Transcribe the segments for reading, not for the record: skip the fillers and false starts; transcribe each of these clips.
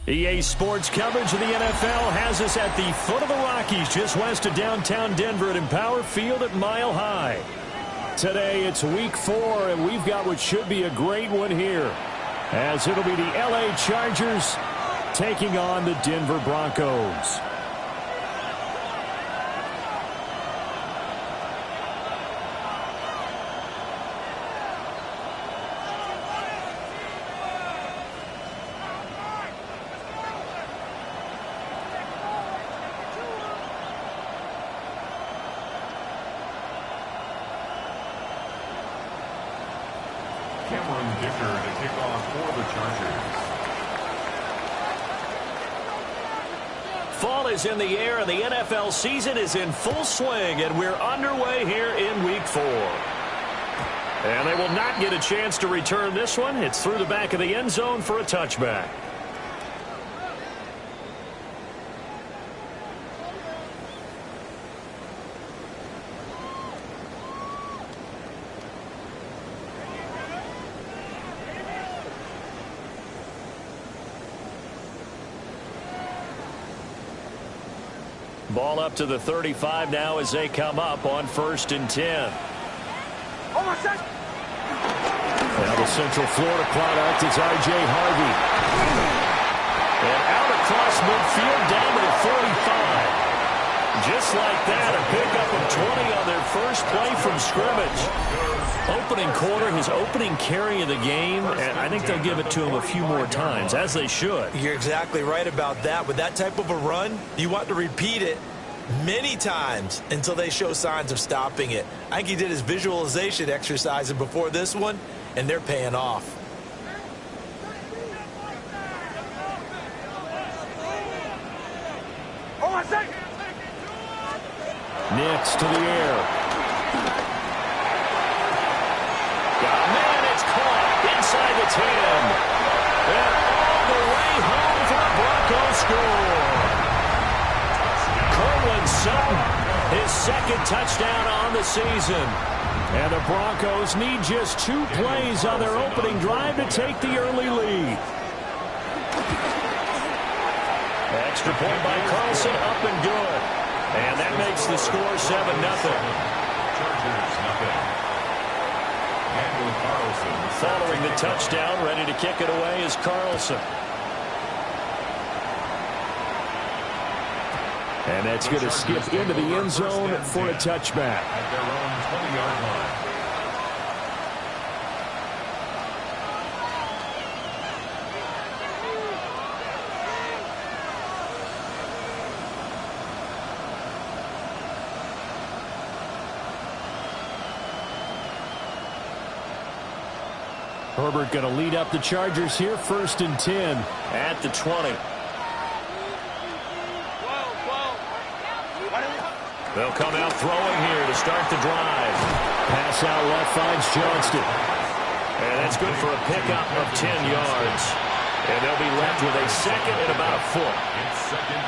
EA Sports coverage of the NFL has us at the foot of the Rockies, just west of downtown Denver at Empower Field at Mile High. Today it's Week 4, and we've got what should be a great one here, as it'll be the LA Chargers taking on the Denver Broncos. Fall is in the air, and the NFL season is in full swing, and we're underway here in Week 4. And they will not get a chance to return this one. It's through the back of the end zone for a touchback. Ball up to the 35 now as they come up on 1st and 10. Now the Central Florida product is R.J. Harvey. And out across midfield down to the 45. Just like that, a pickup of 20 on their first play from scrimmage. Opening quarter, his opening carry of the game, and I think they'll give it to him a few more times, as they should. You're exactly right about that. With that type of a run, you want to repeat it many times until they show signs of stopping it. I think he did his visualization exercises before this one, and they're paying off. Nix to the air. Man, it's caught inside the 10. And all the way home for the Broncos score. Cortland Sutton, his second touchdown on the season. And the Broncos need just 2 plays on their opening drive to take the early lead. Extra point by Carlson, up and good. And that makes the score 7-0. Chargers, nothing. Following the touchdown, ready to kick it away is Carlson. And that's going to skip into the end zone for a touchback. At their own 20-yard line. Herbert going to lead up the Chargers here, 1st and 10 at the 20. They'll come out throwing here to start the drive. Pass out left finds Johnston. And that's good for a pickup of 10 yards. And they'll be left with a second and about a foot.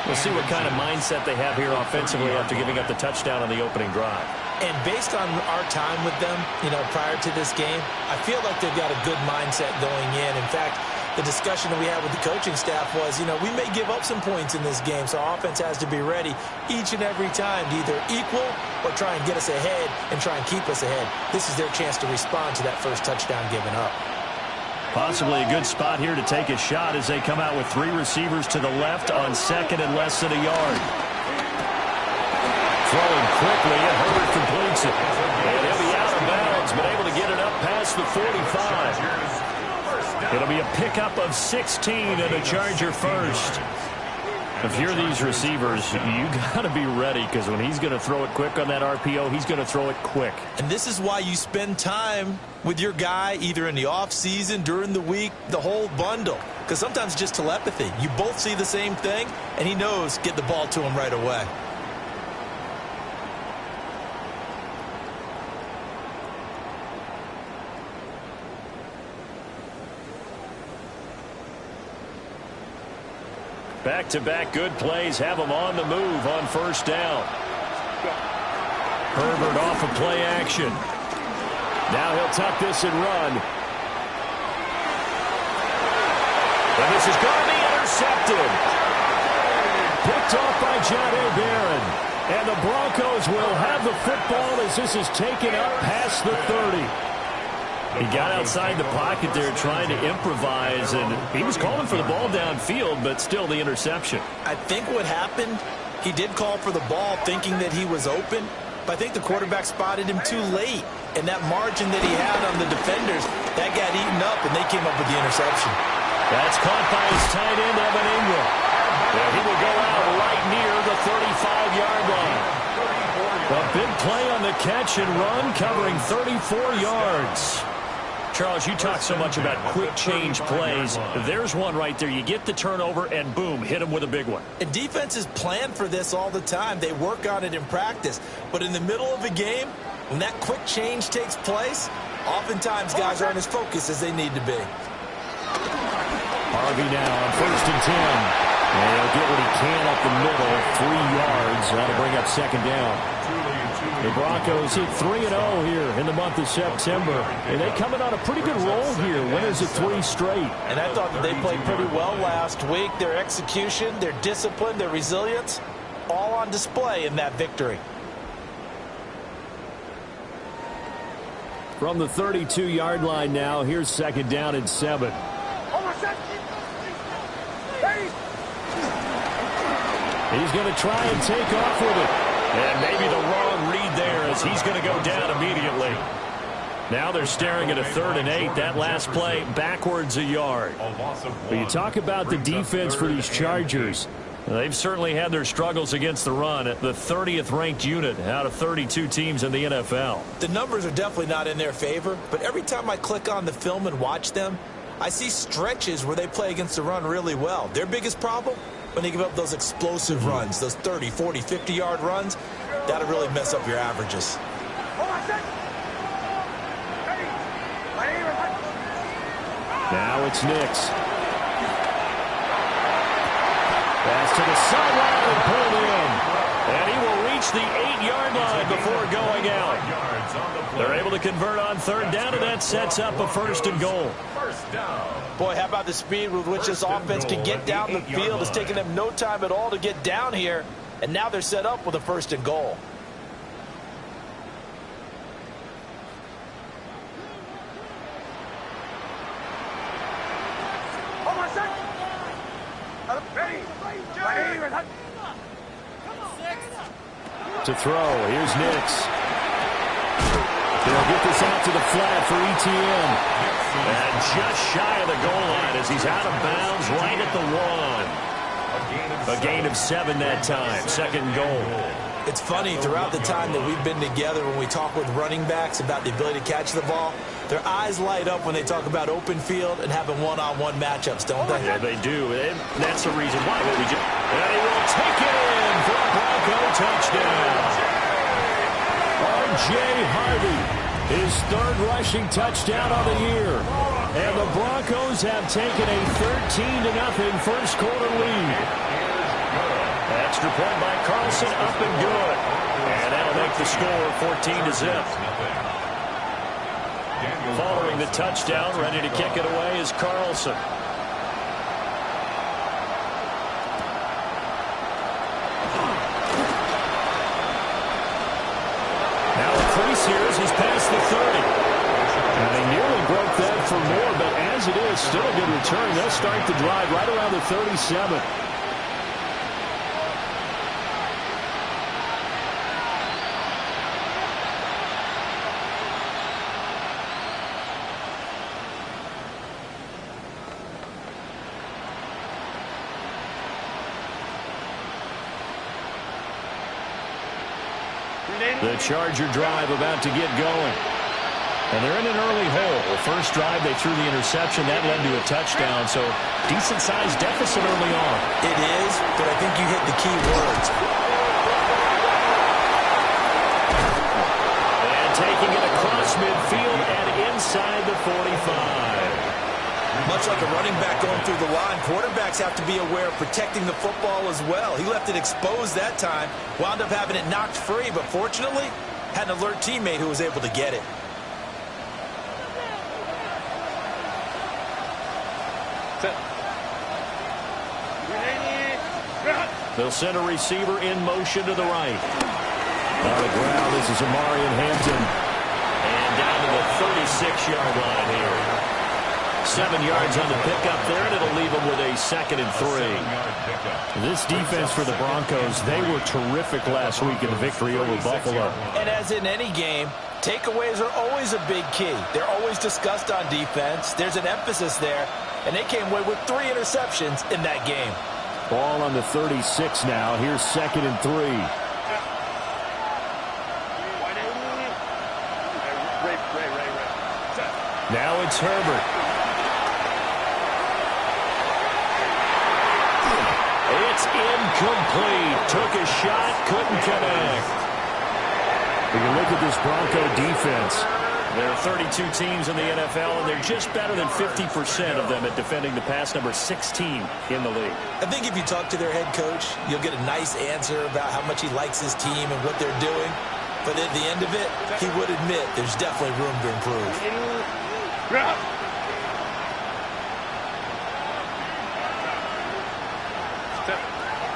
We'll see what kind of mindset they have here offensively after giving up the touchdown on the opening drive. And based on our time with them, prior to this game, I feel like they've got a good mindset going in. In fact, the discussion that we had with the coaching staff was, we may give up some points in this game, so our offense has to be ready each and every time to either equal or try and get us ahead and try and keep us ahead. This is their chance to respond to that first touchdown given up. Possibly a good spot here to take a shot as they come out with 3 receivers to the left on second and less than a yard. Throwing quickly, and Herbert completes it. And he'll be out of bounds, but able to get it up past the 45. It'll be a pickup of 16 and a Charger first. If you're these receivers, you got to be ready, because when he's going to throw it quick on that RPO, he's going to throw it quick. And this is why you spend time with your guy either in the offseason, during the week, the whole bundle. Because sometimes it's just telepathy. You both see the same thing, and he knows get the ball to him right away. Back-to-back good plays have him on the move on 1st down. Herbert off of play action. Now he'll tuck this and run. And this is going to be intercepted. Picked off by John A. Barron. And the Broncos will have the football as this is taken up past the 30. He got outside the pocket there trying to improvise, and he was calling for the ball downfield, but still the interception. I think what happened, he did call for the ball thinking that he was open, but I think the quarterback spotted him too late. And that margin that he had on the defenders, that got eaten up, and they came up with the interception. That's caught by his tight end, Evan Ingram. And he will go out right near the 35-yard line. A big play on the catch and run, covering 34 yards. Charles, you talk so much about quick change plays. There's one right there. You get the turnover, and boom, hit him with a big one. And defenses plan for this all the time. They work on it in practice. But in the middle of a game, when that quick change takes place, oftentimes guys aren't as focused as they need to be. Harvey now on 1st and 10. And he'll get what he can up the middle, 3 yards. That'll bring up 2nd down. The Broncos hit 3-0 here in the month of September. And they coming on a pretty good roll here. Winners of 3 straight. And I thought that they played pretty well last week. Their execution, their discipline, their resilience, all on display in that victory. From the 32-yard line now, here's 2nd down and 7. He's going to try and take off with it. And maybe the wrong read there as he's going to go down immediately. Now they're staring at a 3rd and 8. That last play backwards a yard. But you talk about the defense for these Chargers. They've certainly had their struggles against the run at the 30th ranked unit out of 32 teams in the NFL. The numbers are definitely not in their favor, but every time I click on the film and watch them, I see stretches where they play against the run really well. Their biggest problem? When they give up those explosive runs, those 30, 40, 50-yard runs, that'll really mess up your averages. Now it's Nix. Pass to the sideline and pulled in. And he will reach the 8-yard line before going out. They're able to convert on 3rd down, and that sets up a 1st and goal. Boy, how about the speed with which this offense can get down the field? It's taken them no time at all to get down here, and now they're set up with a 1st and goal. To throw, here's Nix. They'll get this out to the flat for ETN. And just shy of the goal line as he's out of bounds right at the 1. A gain of 7 that time. 2nd goal. It's funny, throughout the time that we've been together, when we talk with running backs about the ability to catch the ball, their eyes light up when they talk about open field and having one-on-one matchups, don't they? Yeah, they do. And that's the reason why. And he will take it in for a Bronco touchdown. R.J. Harvey. His 3rd rushing touchdown of the year. And the Broncos have taken a 13-0 first quarter lead. Extra point by Carlson, up and good. And that'll make the score 14-0. Following the touchdown, ready to kick it away is Carlson. Here as he's past the 30. And they nearly broke that for more, but as it is, still a good return. They'll start the drive right around the 37. The Charger drive about to get going. And they're in an early hole. The first drive, they threw the interception. That led to a touchdown, so decent-sized deficit early on. It is, but I think you hit the key words. And taking it across midfield and inside the 45. Much like a running back going through the line, quarterbacks have to be aware of protecting the football as well. He left it exposed that time, wound up having it knocked free, but fortunately, had an alert teammate who was able to get it. They'll send a receiver in motion to the right. On the ground, this is Amarian Hampton. And down to the 36-yard line here. 7 yards on the pickup there, and it'll leave them with a 2nd and 3. This defense for the Broncos, they were terrific last week in the victory over Buffalo. And as in any game, takeaways are always a big key. They're always discussed on defense. There's an emphasis there, and they came away with 3 interceptions in that game. Ball on the 36 now. Here's 2nd and 3. Now it's Herbert. It's incomplete. Took a shot, couldn't connect. We can look at this Bronco defense. There are 32 teams in the NFL, and they're just better than 50% of them at defending the pass, number 16 in the league. I think if you talk to their head coach, you'll get a nice answer about how much he likes his team and what they're doing. But at the end of it, he would admit there's definitely room to improve.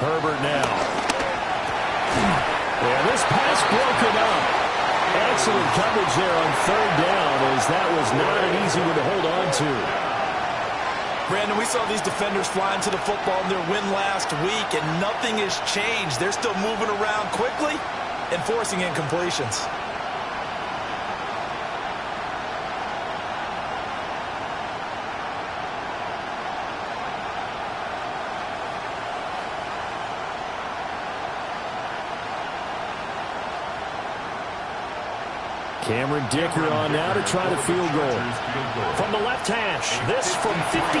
Herbert now. Yeah, this pass broken up. Excellent coverage there on 3rd down, as that was not an easy one to hold on to. Brandon, we saw these defenders flying to the football in their win last week, and nothing has changed. They're still moving around quickly and forcing incompletions. Cameron Dicker on now to try the field goal. From the left hash, this from 53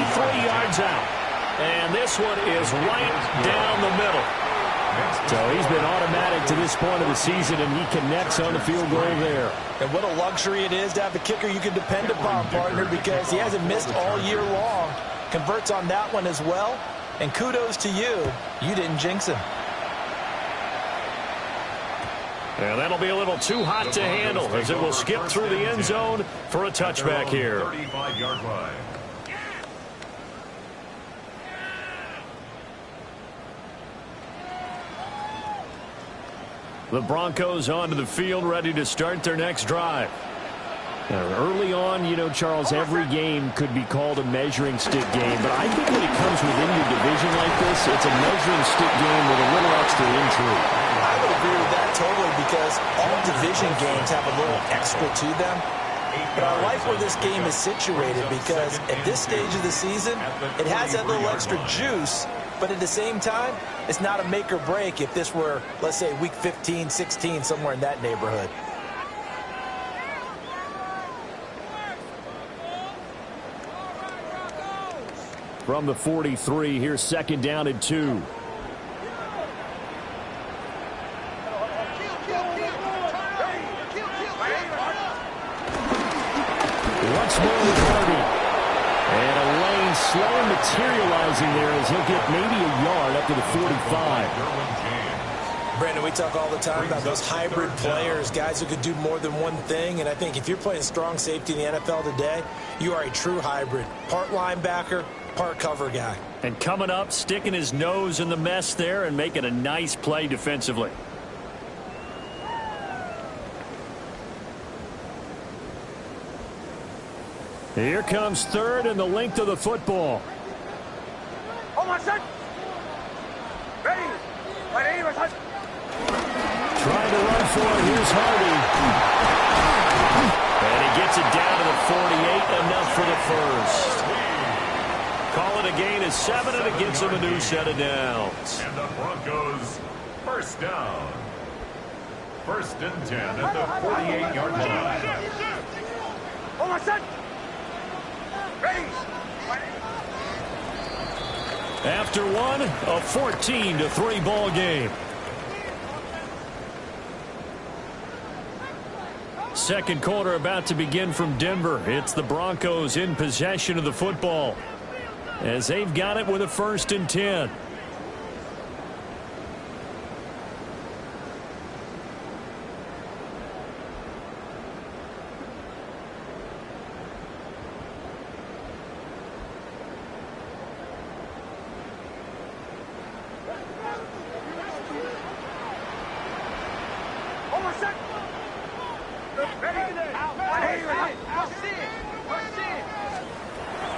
yards out. And this one is right down the middle. So he's been automatic to this point of the season, and he connects on the field goal there. And what a luxury it is to have a kicker you can depend upon, partner, because he hasn't missed all year long. Converts on that one as well. And kudos to you. You didn't jinx him. And that'll be a little too hot to handle, as it will skip through the end zone for a touchback here. 35-yard line. The Broncos onto the field, ready to start their next drive. Early on, you know, Charles, every game could be called a measuring stick game, but I think when it comes within your division like this, it's a measuring stick game with a little extra intrigue. I would agree with that totally, because all division games have a little extra to them. But I like where this game is situated, because at this stage of the season, it has that little extra juice, but at the same time, it's not a make or break if this were, let's say, week 15, 16, somewhere in that neighborhood. From the 43, here's 2nd down and 2. Once more with Harvey. And a lane slowly materializing there as he'll get maybe a yard up to the 45. Brandon, we talk all the time about those hybrid players, guys who could do more than one thing. And I think if you're playing strong safety in the NFL today, you are a true hybrid. Part linebacker, part cover guy. And coming up, sticking his nose in the mess there and making a nice play defensively. Here comes 3rd and the length of the football. Trying to run for it. Here's Harvey. And he gets it down to the 48, enough for the first. Call it a gain of 7, and it gets him a new set of downs. And the Broncos, first down. 1st and 10 at the 48-yard line. After one, a 14-3 ball game. Second quarter about to begin from Denver. It's the Broncos in possession of the football, as they've got it with a 1st and 10.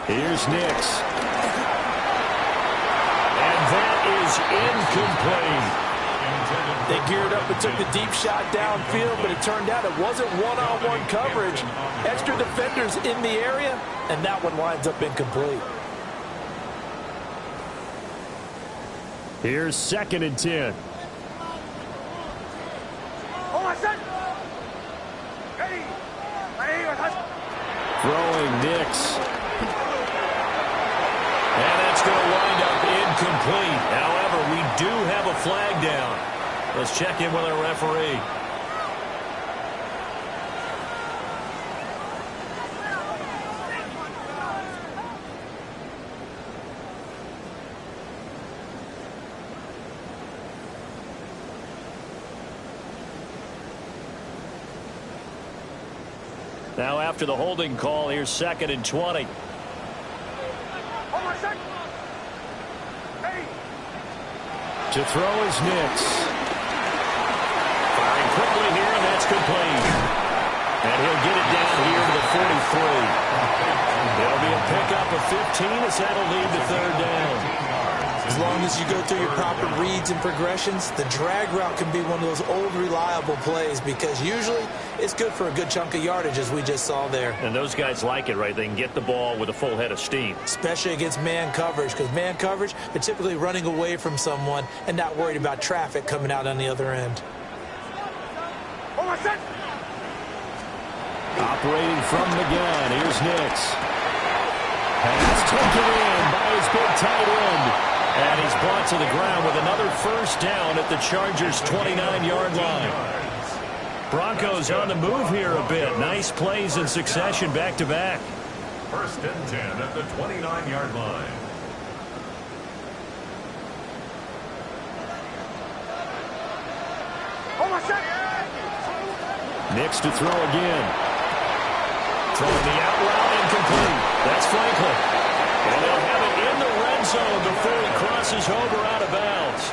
Here's Nix. And that is incomplete. They geared up and took the deep shot downfield, but it turned out it wasn't one-on-one coverage. Extra defenders in the area, and that one winds up incomplete. Here's 2nd and 10. Throwing Nix. And that's going to wind up incomplete. However, we do have a flag down. Let's check in with our referee. Now after the holding call, here's 2nd and 20. To throw is Nix. Firing quickly here, and that's complete. And he'll get it down here to the 43. It'll be a pickup of 15 as that'll lead to 3rd down. As long as you go through your proper reads and progressions, the drag route can be one of those old reliable plays because usually it's good for a good chunk of yardage, as we just saw there. And those guys like it, right? They can get the ball with a full head of steam. Especially against man coverage, because man coverage, they're typically running away from someone and not worried about traffic coming out on the other end. Operating from the gun, here's Nix. Pass taken in by his big tight end. And he's brought to the ground with another 1st down at the Chargers' 29-yard line. Broncos on the move here a bit. Nice plays in succession back-to-back. 1st and 10 at the 29-yard line. Nix to throw again. Throwing the out route incomplete. That's Franklin. And they'll have it in the red zone before he crosses over out of bounds.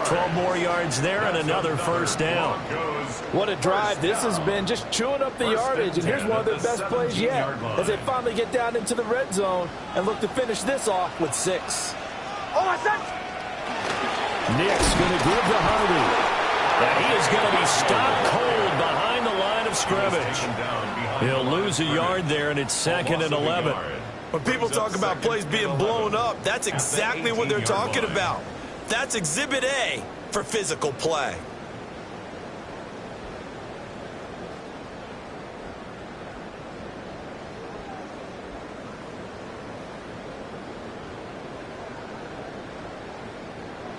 12 more yards there and another 1st down. What a drive this has been, just chewing up the yardage. And here's one of their best plays yet as they finally get down into the red zone and look to finish this off with 6. Nick's going to give to Harvey. And he is going to be stopped cold behind the line of scrimmage. He'll lose a yard there, and it's 2nd and 11. When people talk about plays being blown up, that's exactly what they're talking about. That's Exhibit A for physical play.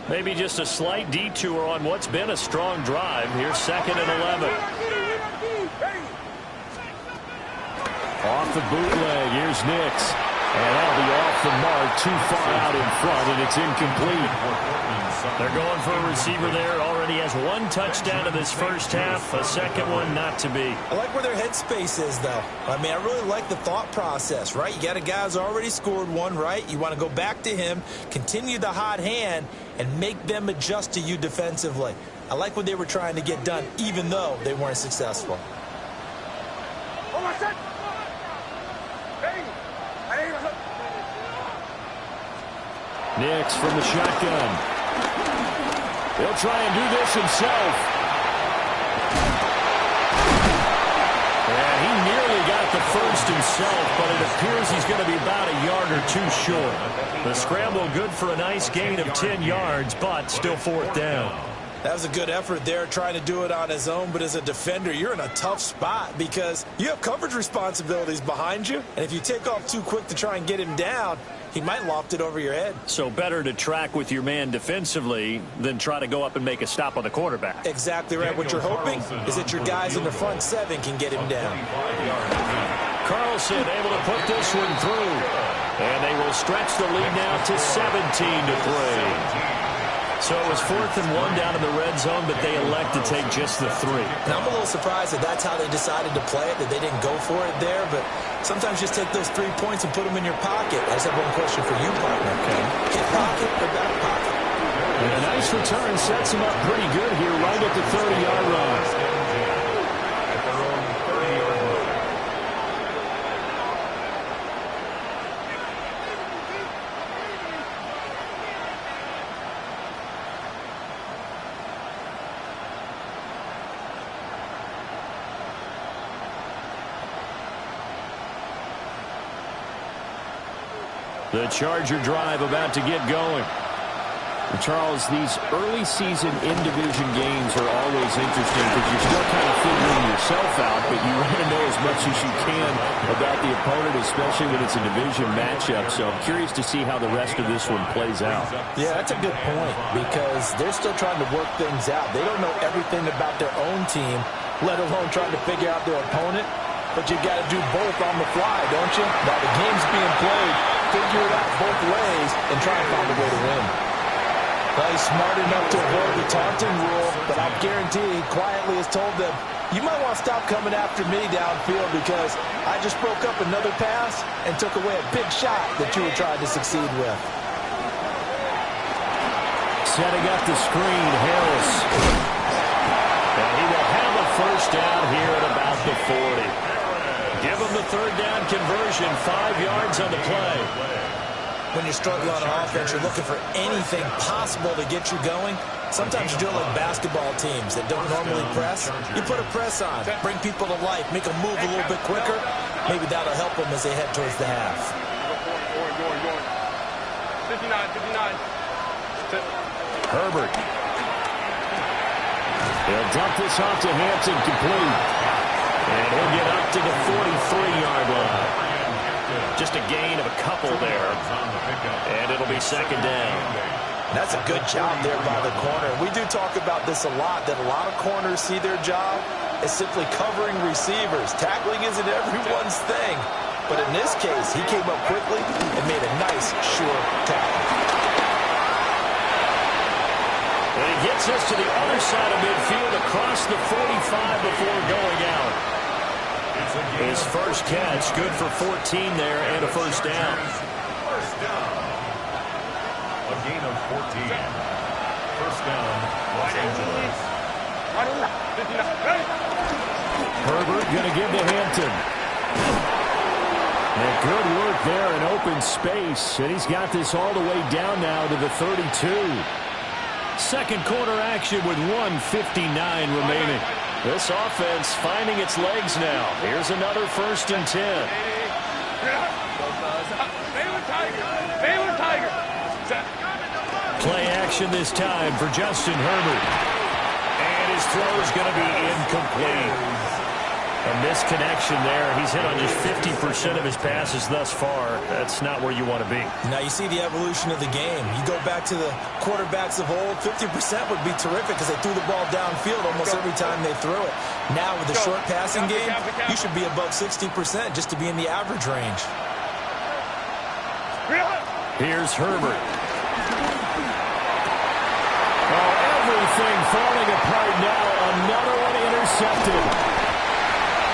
Maybe just a slight detour on what's been a strong drive. Here's 2nd and 11. Off the bootleg, here's Nix. And that'll be off the mark, too far out in front, and it's incomplete. They're going for a receiver there. Already has 1 touchdown in this first half. A second one not to be. I like where their headspace is, though. I mean, I really like the thought process, right? You got a guy who's already scored 1, right? You want to go back to him, continue the hot hand, and make them adjust to you defensively. I like what they were trying to get done, even though they weren't successful. Nix from the shotgun. He'll try and do this himself. And he nearly got the first himself, but it appears he's going to be about a yard or 2 short. The scramble good for a nice gain of 10 yards, but still 4th down. That was a good effort there, trying to do it on his own, but as a defender, you're in a tough spot because you have coverage responsibilities behind you, and if you take off too quick to try and get him down, he might loft it over your head. So better to track with your man defensively than try to go up and make a stop on the quarterback. Exactly right. What you're hoping is that your guys in the front 7 can get him down. Carlson able to put this one through. And they will stretch the lead now to 17-3. So it was 4th and 1 down in the red zone, but they elect to take just the 3. And I'm a little surprised that that's how they decided to play it, that they didn't go for it there. But sometimes just take those 3 points and put them in your pocket. I just have one question for you, partner. Okay. Hip pocket or back pocket? And a nice return sets him up pretty good here right at the 30-yard line. The Charger drive about to get going. Charles, these early season in-division games are always interesting because you're still kind of figuring yourself out, but you want to know as much as you can about the opponent, especially when it's a division matchup. So I'm curious to see how the rest of this one plays out. Yeah, that's a good point because they're still trying to work things out. They don't know everything about their own team, let alone trying to figure out their opponent. But you got to do both on the fly, don't you? While the game's being played, figure it out both ways and try and find a way to win. Well, he's smart enough to avoid the taunting rule, but I guarantee he quietly has told them, you might want to stop coming after me downfield because I just broke up another pass and took away a big shot that you were trying to succeed with. Setting up the screen, Harris. And he will have a first down here at about the 40. Give him the third down conversion, 5 yards on the play. When you're struggling on offense, you're looking for anything possible to get you going. Sometimes you do it like basketball teams that don't normally press. You put a press on, bring people to life, make them move a little bit quicker. Maybe that'll help them as they head towards the half. 59. Herbert. He'll dump this off to Hampton, complete. And he'll get up to the 43-yard line. Just a gain of a couple there. And it'll be second down. That's a good job there by the corner. We do talk about this a lot, that a lot of corners see their job as simply covering receivers. Tackling isn't everyone's thing. But in this case, he came up quickly and made a nice, sure tackle. And he gets us to the other side of midfield across the 45 before going out. His first catch, good for 14 there and a first down. First down. A gain of 14. First down, Los Angeles. Herbert going to give to Hampton. And good work there in open space. And he's got this all the way down now to the 32. Second quarter action with 1:59 remaining. This offense finding its legs now. Here's another 1st and 10. Play action this time for Justin Herbert. And his throw is going to be incomplete. A misconnection there. He's hit on just 50% of his passes thus far. That's not where you want to be. Now you see the evolution of the game. You go back to the quarterbacks of old, 50% would be terrific because they threw the ball downfield almost every time they threw it. Now with the short passing game, you should be above 60% just to be in the average range. Here's Herbert. Oh, everything falling apart now. Another one intercepted.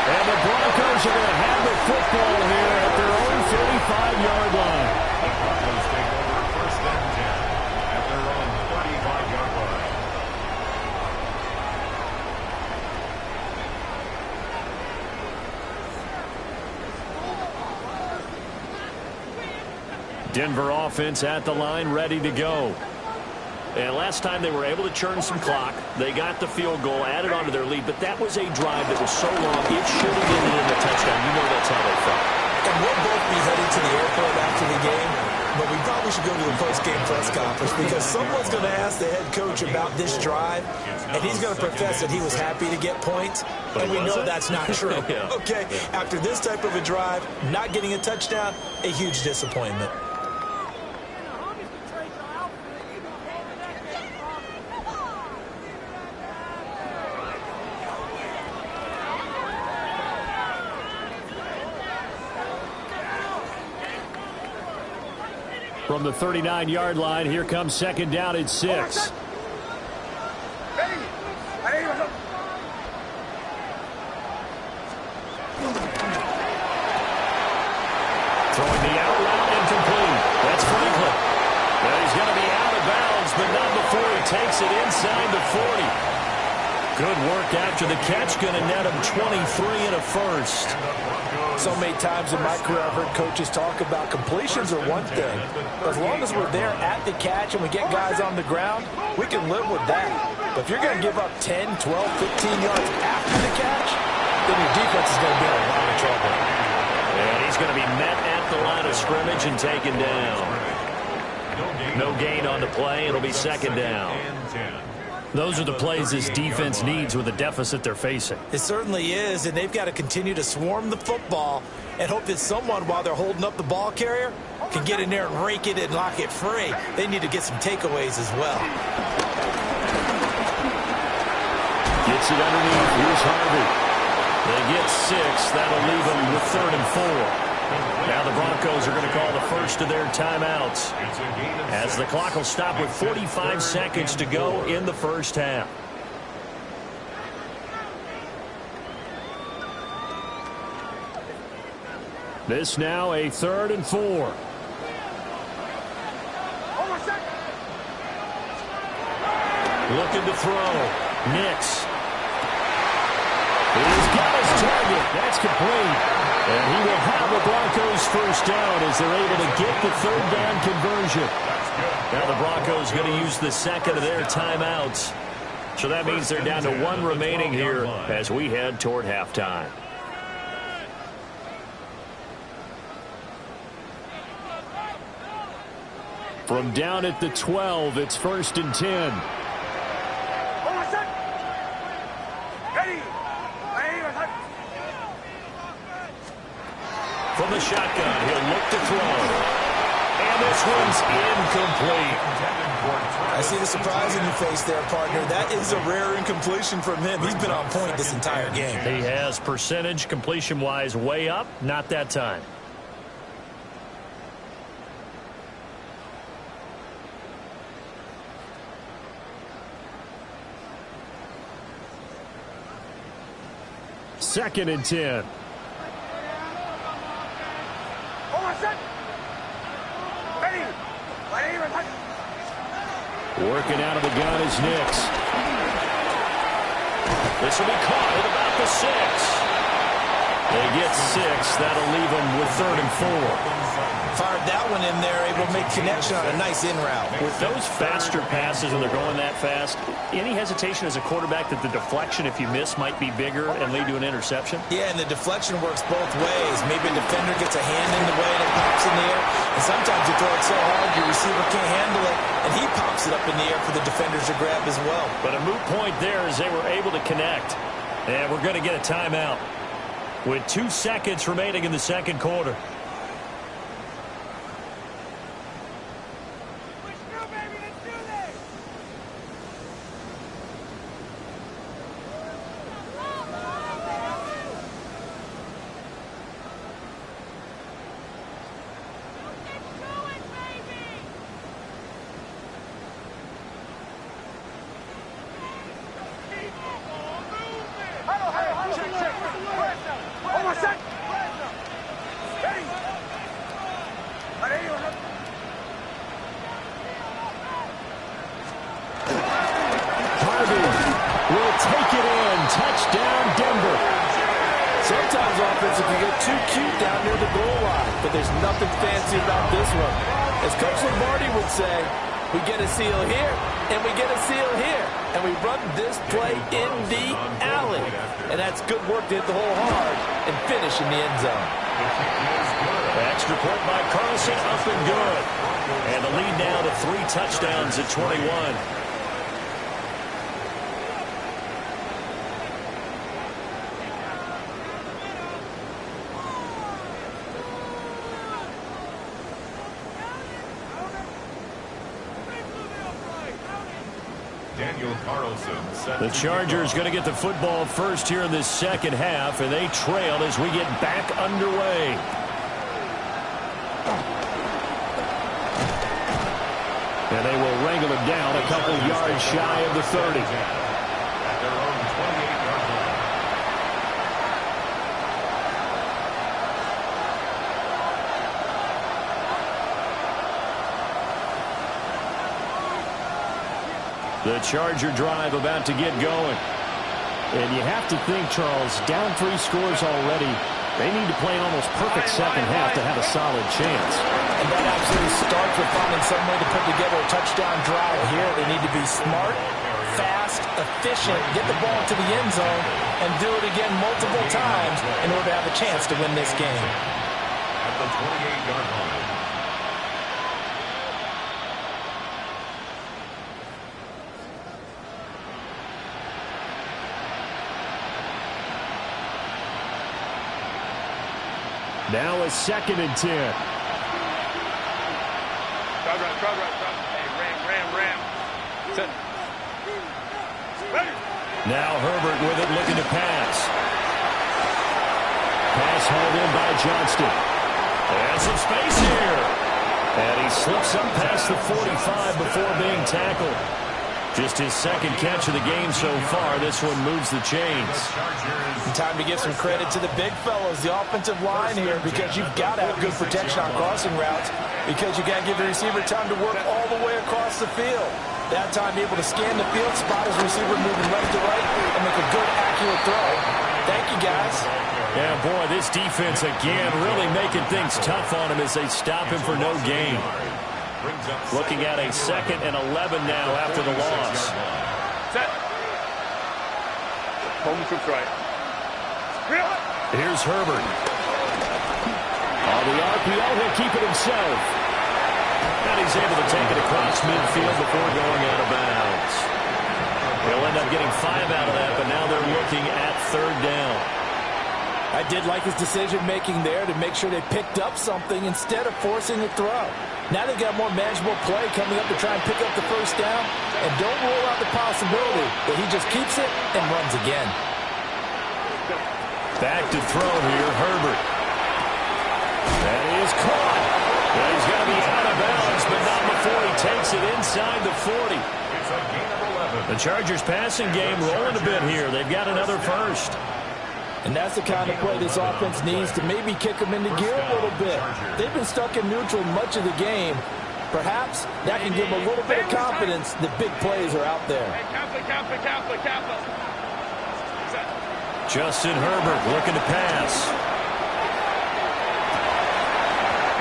And the Broncos are going to have the football here at their own 35-yard line. The Broncos take over first and 10 at their own 35-yard line. Denver offense at the line, ready to go. And last time they were able to churn some clock. They got the field goal, added on to their lead, but that was a drive that was so long, it should have ended in a touchdown. You know that's how they felt. And we'll both be headed to the airport after the game, but we probably should go to the post-game press conference because someone's going to ask the head coach about this drive, and he's going to profess that he was happy to get points, and we know that's not true. Okay, after this type of a drive, not getting a touchdown, a huge disappointment. From the 39-yard line, here comes second down at 6. Throwing the out route incomplete. That's Franklin. And he's going to be out of bounds, but not before he takes it inside the 40. Good work after the catch. Going to net him 23 and a first. So many times in my career I've heard coaches talk about completions are one thing. As long as we're there at the catch and we get guys on the ground, we can live with that. But if you're going to give up 10, 12, 15 yards after the catch, then your defense is going to be in a lot of trouble. And he's going to be met at the line of scrimmage and taken down. No gain on the play. It'll be second down. Those are the plays this defense needs with the deficit they're facing. It certainly is, and they've got to continue to swarm the football and hope that someone, while they're holding up the ball carrier, can get in there and rake it and lock it free. They need to get some takeaways as well. Gets it underneath. Here's Harvey. They get 6. That'll leave them with 3rd and 4. Now the Broncos are going to call the first of their timeouts, as the clock will stop with 45 seconds to go in the first half. This now a 3rd and 4. Looking to throw. Nix. He's got his target. That's complete. And he will have the Broncos first down as they're able to get the 3rd down conversion. Now the Broncos going to use the second of their timeouts. So that means they're down to 1 remaining here as we head toward halftime. From down at the 12, it's 1st and 10. From the shotgun, he'll look to throw. And this one's incomplete. I see the surprise in your face there, partner. That is a rare incompletion from him. He's been on point this entire game. He has percentage completion-wise way up. Not that time. Second and 10. Working out of the gun is Nix. This will be caught at about the 6. They get 6. That'll leave them with 3rd and 4. Fired that one in there, able to make connection on a nice in route. With those faster passes and they're going that fast, any hesitation as a quarterback that the deflection, if you miss, might be bigger and lead to an interception? Yeah, and the deflection works both ways. Maybe a defender gets a hand in the way and it pops in the air. And sometimes you throw it so hard your receiver can't handle it, and he pops it up in the air for the defenders to grab as well. But a moot point there is they were able to connect. And we're going to get a timeout with 2 seconds remaining in the second quarter. Offense, if you get too cute down near the goal line, but there's nothing fancy about this one. As Coach Lombardi would say, we get a seal here, and we get a seal here, and we run this play in the alley. And that's good work to hit the hole hard and finish in the end zone. Extra point by Carlson, up and good. And the lead now to 3 touchdowns at 21. The Chargers going to get the football first here in this second half, and they trail as we get back underway. And they will wrangle it down a couple yards shy of the 30. At their own 28-yard line. The Charger drive about to get going. And you have to think, Charles, down 3 scores already. They need to play an almost perfect second half to have a solid chance. And that absolutely starts with finding some way to put together a touchdown drive here. They need to be smart, fast, efficient, get the ball to the end zone, and do it again multiple times in order to have a chance to win this game. at the 28-yard line. Now a 2nd and 10. Ram. Set. Now Herbert with it, looking to pass. Pass hauled in by Johnston. And some space here. And he slips up past the 45 before being tackled. Just his 2nd catch of the game so far. This one moves the chains. And time to give some credit to the big fellows, the offensive line here, because you've got to have good protection on crossing routes, because you got to give the receiver time to work all the way across the field. That time able to scan the field, spot his receiver moving left to right, and make a good, accurate throw. Thank you, guys. Yeah, boy, this defense again really making things tough on him as they stop him for no gain. Looking at a 2nd and 11 now after the loss. Set. Home troops right. Here's Herbert. On the RPO, he'll keep it himself. And he's able to take it across midfield before going out of bounds. They'll end up getting 5 out of that, but now they're looking at 3rd down. I did like his decision-making there to make sure they picked up something instead of forcing a throw. Now they've got more manageable play coming up to try and pick up the 1st down, and don't rule out the possibility that he just keeps it and runs again. Back to throw here, Herbert. That is caught. And he's going to be out of bounds, but not before he takes it inside the 40. It's a gain of 11. The Chargers passing game rolling a bit here. They've got another 1st. And that's the kind of play this offense needs to maybe kick them into gear a little bit. They've been stuck in neutral much of the game. Perhaps that can give them a little bit of confidence that big plays are out there. Justin Herbert looking to pass.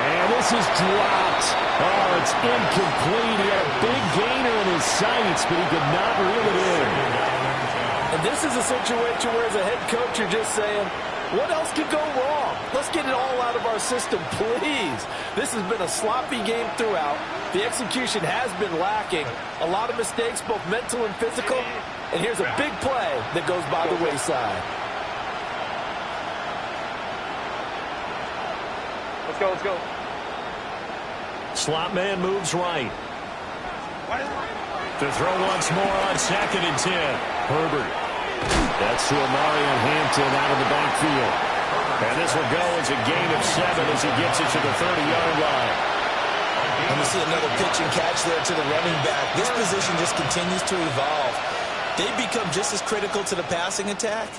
And this is dropped. Oh, it's incomplete. He had a big gainer in his sights, but he could not reel it in. And this is a situation where as a head coach you're just saying, what else could go wrong? Let's get it all out of our system, please. This has been a sloppy game throughout. The execution has been lacking. A lot of mistakes, both mental and physical. And here's a big play that goes by the wayside. Let's go. Slot man moves right. To throw once more on 2nd and 10. Herbert. That's to Omarion Hampton out of the backfield. And this will go as a gain of 7 as he gets it to the 30-yard line. And we see another pitch and catch there to the running back. This position just continues to evolve. They become just as critical to the passing attack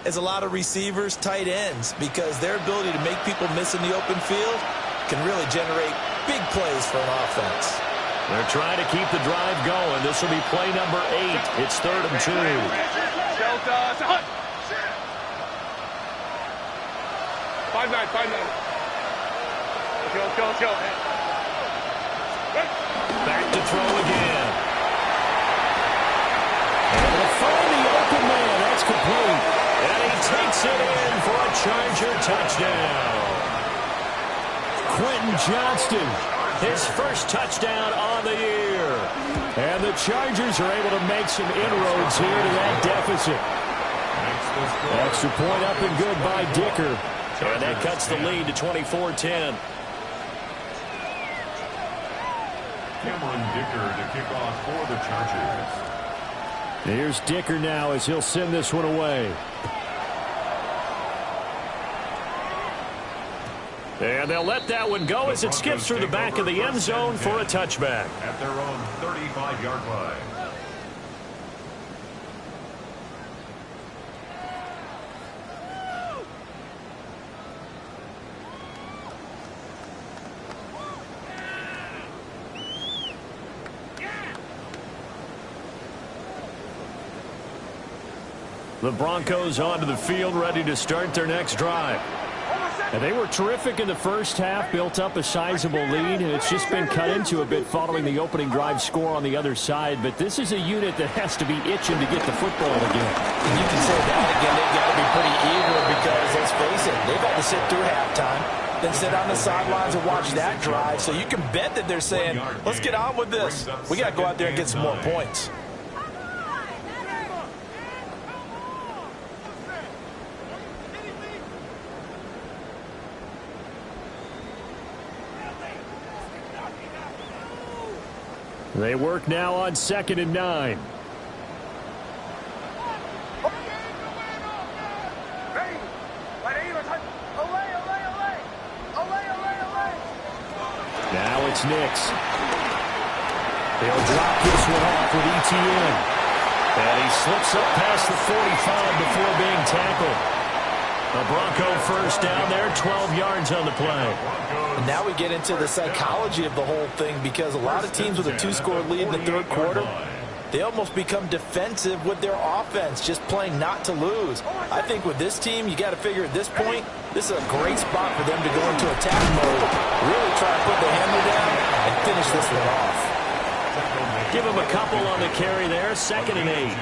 as a lot of receivers, tight ends, because their ability to make people miss in the open field can really generate big plays for an offense. They're trying to keep the drive going. This will be play number 8. It's 3rd and 2. Five nine. Let's go. Back to throw again. Able to find the open man. That's complete. And he takes it in for a Charger touchdown. Quentin Johnston, his 1st touchdown on the year. And the Chargers are able to make some inroads here to that deficit. Extra point up and good by Dicker. And that cuts the lead to 24-10. Cameron Dicker to kick off for the Chargers. Here's Dicker now as he'll send this one away. And they'll let that one go as it skips through the back of the end zone for a touchback. At their own 35-yard line. The Broncos onto the field, ready to start their next drive. And they were terrific in the first half, built up a sizable lead, and it's just been cut into a bit following the opening drive score on the other side. But this is a unit that has to be itching to get the football again. And you can say that again, they've got to be pretty eager because, let's face it, They've had to sit through halftime, then sit on the sidelines and watch that drive. So you can bet that they're saying, let's get on with this. We got to go out there and get some more points. They work now on 2nd and 9. Now it's Nix. They'll drop this one off with ETN. And he slips up past the 45 before being tackled. A Bronco first down there, 12 yards on the play. And now we get into the psychology of the whole thing, because a lot of teams with a 2-score lead in the third quarter, they almost become defensive with their offense, just playing not to lose. I think with this team, you got to figure at this point, this is a great spot for them to go into attack mode, really try to put the hammer down and finish this one off. Give him a couple on the carry there, 2nd and 8.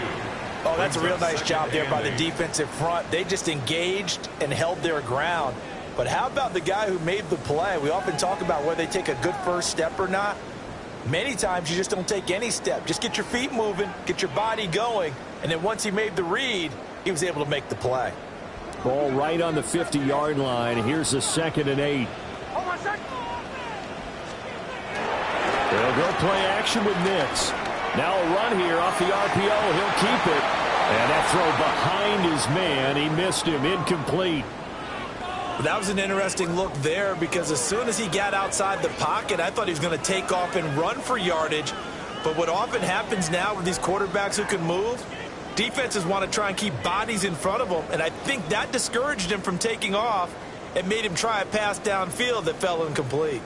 Oh, that's a real nice job there by the defensive front. They just engaged and held their ground. But how about the guy who made the play? We often talk about whether they take a good first step or not. Many times you just don't take any step. Just get your feet moving, get your body going, and then once he made the read, he was able to make the play. Ball right on the 50-yard line. Here's a 2nd and 8. They'll go play action with Nix. Now a run here off the RPO. He'll keep it. And that throw behind his man. He missed him. Incomplete. That was an interesting look there, because as soon as he got outside the pocket, I thought he was going to take off and run for yardage. But what often happens now with these quarterbacks who can move, defenses want to try and keep bodies in front of them. And I think that discouraged him from taking off and made him try a pass downfield that fell incomplete.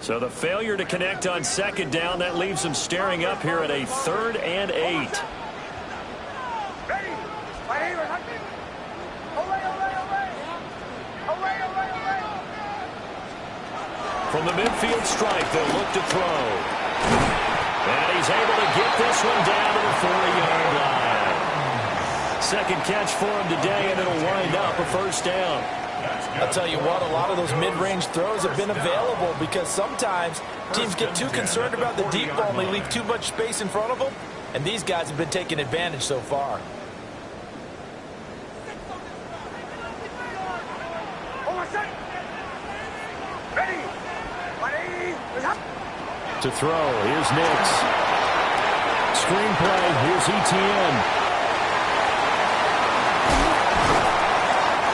So the failure to connect on 2nd down, that leaves him staring up here at a 3rd and 8. From the midfield stripe, they'll look to throw. And he's able to get this one down to the 40-yard line. Second catch for him today, and it'll wind up a first down. I'll tell you what, a lot of those mid-range throws have been available, because sometimes teams get too concerned about the deep ball and they leave too much space in front of them, and these guys have been taking advantage so far. To throw, here's Nix. Screenplay, here's ETN.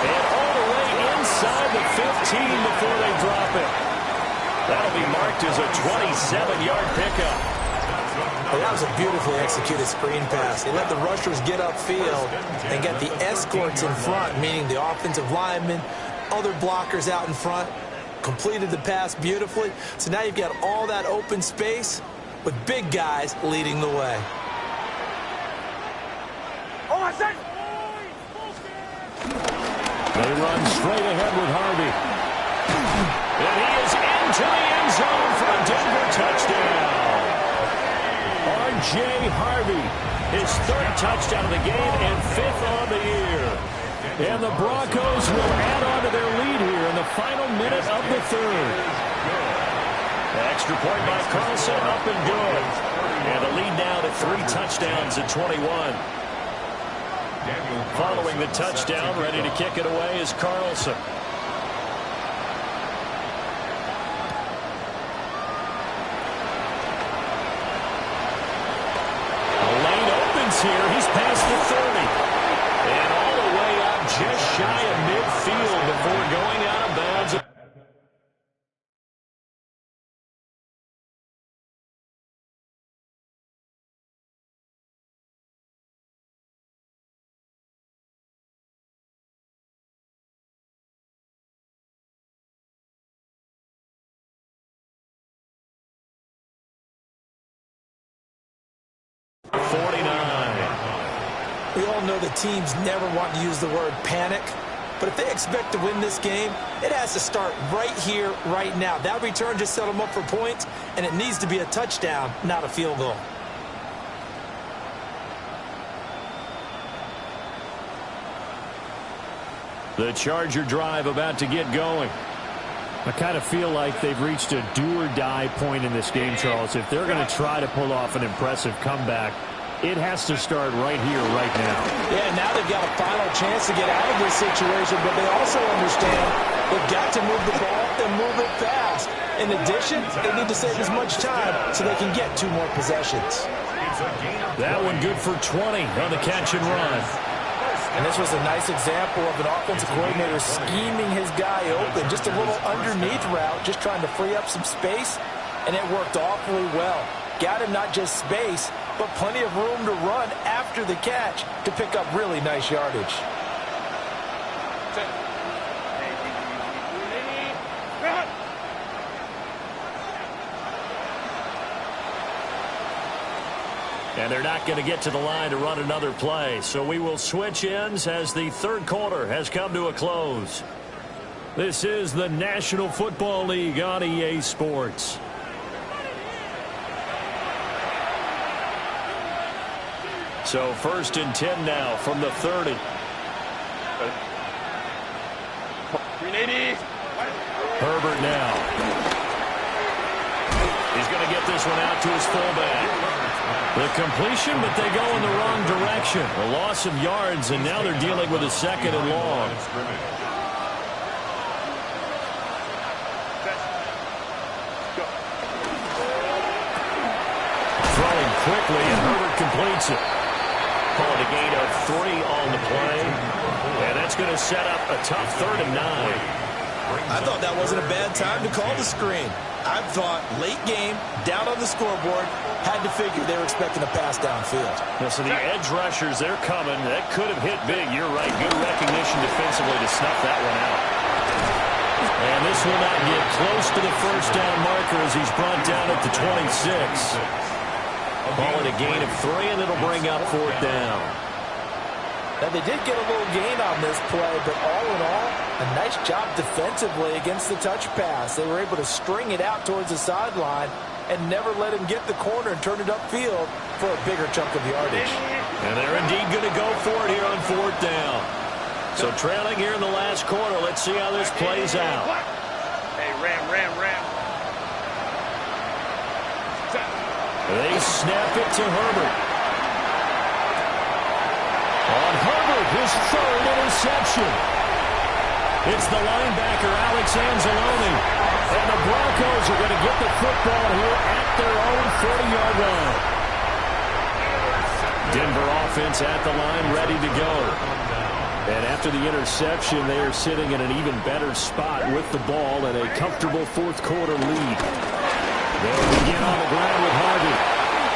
And all the way inside the 15 before they drop it. That'll be marked as a 27-yard pickup. Well, that was a beautifully executed screen pass. They let the rushers get upfield and get the escorts in front, meaning the offensive linemen, other blockers out in front. Completed the pass beautifully. So now you've got all that open space with big guys leading the way. They run straight ahead with Harvey. And he is into the end zone for a Denver touchdown. R.J. Harvey, his 3rd touchdown of the game and 5th on the year. And the Broncos will add on to their lead here in the final minute of the 3rd. Extra point by Carlson, up and good. And the lead now to 3 touchdowns at 21. Following the touchdown, ready to kick it away is Carlson. The lane opens here. He's past the 30. And all the way up just shy of midfield before going out of bounds. We all know the teams never want to use the word panic, but if they expect to win this game, it has to start right here, right now. That return just set them up for points, and it needs to be a touchdown, not a field goal. The Charger drive about to get going. I kind of feel like they've reached a do-or-die point in this game, Charles. If they're going to try to pull off an impressive comeback, it has to start right here, right now. Yeah, now they've got a final chance to get out of this situation, but they also understand they've got to move the ball and move it fast. In addition, they need to save as much time so they can get 2 more possessions. That one good for 20 on the catch and run. And this was a nice example of an offensive coordinator scheming his guy open. Just a little underneath route, just trying to free up some space, and it worked awfully well. Got him not just space, but plenty of room to run after the catch to pick up really nice yardage. And they're not going to get to the line to run another play. So we will switch ends as the third quarter has come to a close. This is the National Football League on EA Sports. So 1st and 10 now from the 30. 380. Herbert now. He's going to get this one out to his fullback. The completion, but they go in the wrong direction. A loss of yards, and now they're dealing with a 2nd and long. Throwing quickly, and Herbert completes it. Called a gain of 3 on the play. And that's going to set up a tough 3rd and 9. I thought that wasn't a bad time to call the screen. I thought late game, down on the scoreboard, had to figure they were expecting a pass downfield. So the edge rushers, they're coming. That could have hit big. You're right. Good recognition defensively to snuff that one out. And this will not get close to the first down marker as he's brought down at the 26. Ball at a gain of 3, and it'll bring up 4th down. Now, they did get a little gain on this play, but all in all, a nice job defensively against the touch pass. They were able to string it out towards the sideline and never let him get the corner and turn it upfield for a bigger chunk of yardage. And they're indeed going to go for it here on 4th down. So trailing here in the last quarter. Let's see how this plays out. Hey, ram. They snap it to Herbert. On Herbert, his 3rd interception. It's the linebacker, Alex Anzalone. And the Broncos are going to get the football here at their own 40-yard line. Denver offense at the line, ready to go. And after the interception, they are sitting in an even better spot with the ball and a comfortable 4th quarter lead. They'll begin on the ground with Harvey.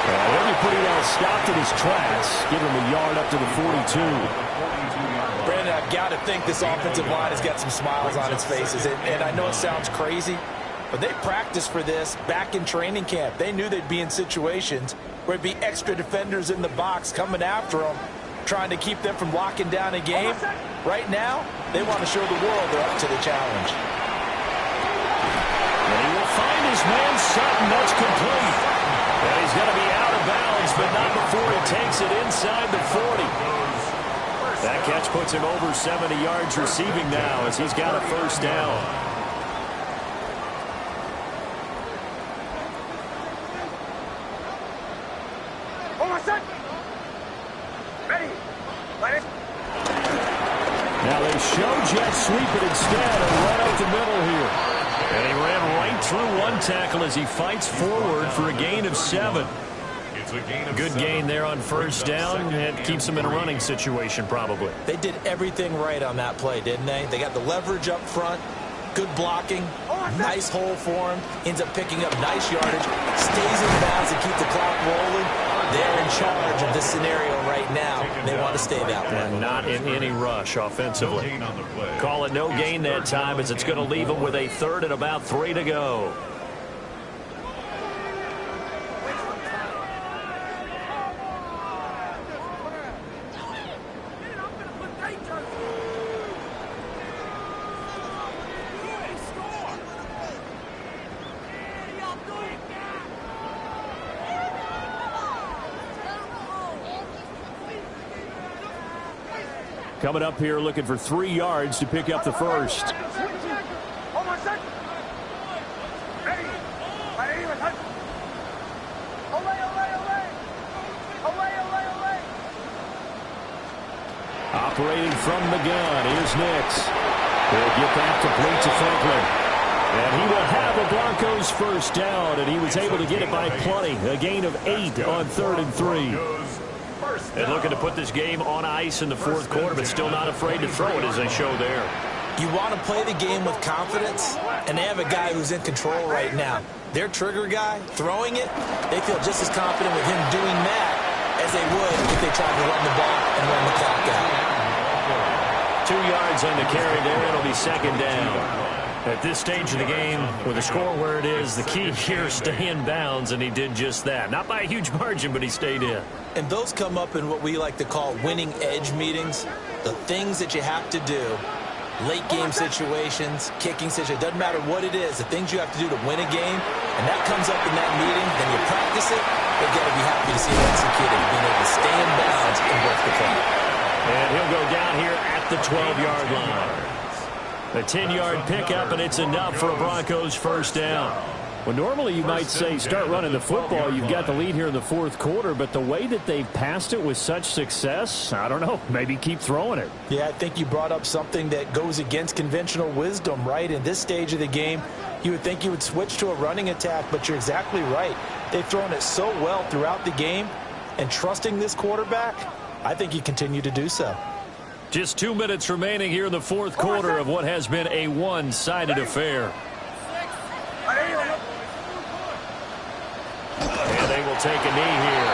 He'll be pretty well stopped in his tracks. Give him a yard up to the 42. Brandon, I've got to think this offensive line has got some smiles on its faces. And I know it sounds crazy, but they practiced for this back in training camp. They knew they'd be in situations where there'd be extra defenders in the box coming after them, trying to keep them from locking down a game. Right now, they want to show the world they're up to the challenge. And he will find his man Sutton. That's complete. And he's going to be out of bounds, but not before he takes it inside the 40. That catch puts him over 70 yards receiving now as he's got a 1st down. Now they show jet sweep it instead and run up the middle here. And he ran right through one tackle as he fights forward for a gain of 7. Good gain there on 1st down. It keeps him in a running situation probably. They did everything right on that play, didn't they? They got the leverage up front, good blocking, nice hole for him, ends up picking up nice yardage, stays in bounds and keep the clock rolling. They're in charge of this scenario right now. They want to stay that way. And not in any rush offensively. Call it no gain that time as it's going to leave them with a 3rd and about 3 to go. Coming up here looking for 3 yards to pick up the first. Operating from the gun, here's Nix. They'll get that complete to Franklin. And he will have a Broncos first down, and he was able to get it by plenty. A gain of 8 on 3rd and 3. And looking to put this game on ice in the fourth quarter, but still not afraid to throw it as they show there. You want to play the game with confidence, and they have a guy who's in control right now. Their trigger guy, throwing it, they feel just as confident with him doing that as they would if they tried to run the ball and run the clock out. 2 yards on the carry there. It'll be second down. At this stage of the game, with the score where it is, the key here is stay in bounds, and he did just that. Not by a huge margin, but he stayed in. And those come up in what we like to call winning edge meetings. The things that you have to do, late game situations, kicking situations, doesn't matter what it is, the things you have to do to win a game, and that comes up in that meeting, then you practice it, you've got to be happy to see it executed, being able to stay in bounds and work the clock. And he'll go down here at the 12-yard line. A 10-yard pickup, and it's enough for a Broncos first down. Well, normally you might say start running the football. You've got the lead here in the fourth quarter, but the way that they've passed it with such success, I don't know, maybe keep throwing it. Yeah, I think you brought up something that goes against conventional wisdom, right? In this stage of the game, you would think you would switch to a running attack, but you're exactly right. They've thrown it so well throughout the game, and trusting this quarterback, I think you continue to do so. Just 2 minutes remaining here in the fourth quarter of what has been a one-sided affair. And they will take a knee here.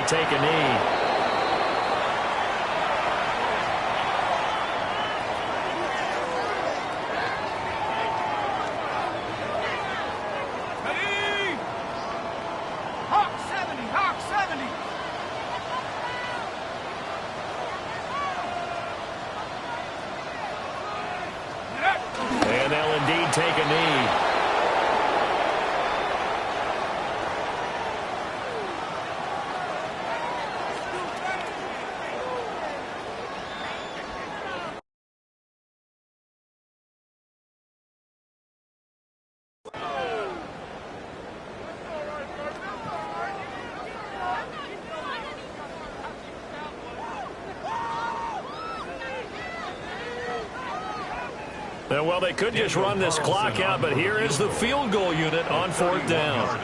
Take a knee. Hawk 70, Hawk 70. And they'll indeed take a knee. Well, they could just run this clock out, but here is the field goal unit on fourth down.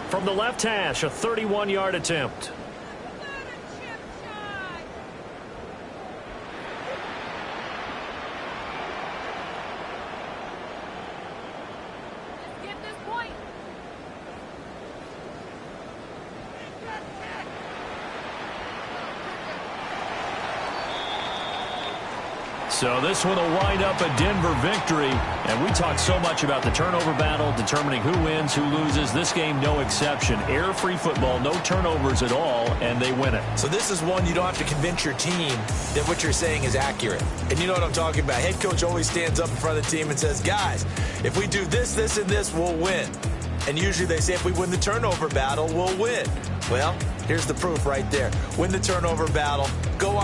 From the left hash, a 31-yard attempt. So this one will wind up a Denver victory. And we talked so much about the turnover battle, determining who wins, who loses. This game, no exception. Error-free football, no turnovers at all, and they win it. So this is one you don't have to convince your team that what you're saying is accurate. And you know what I'm talking about. Head coach always stands up in front of the team and says, guys, if we do this, this, and this, we'll win. And usually they say if we win the turnover battle, we'll win. Well, here's the proof right there. Win the turnover battle. Go on.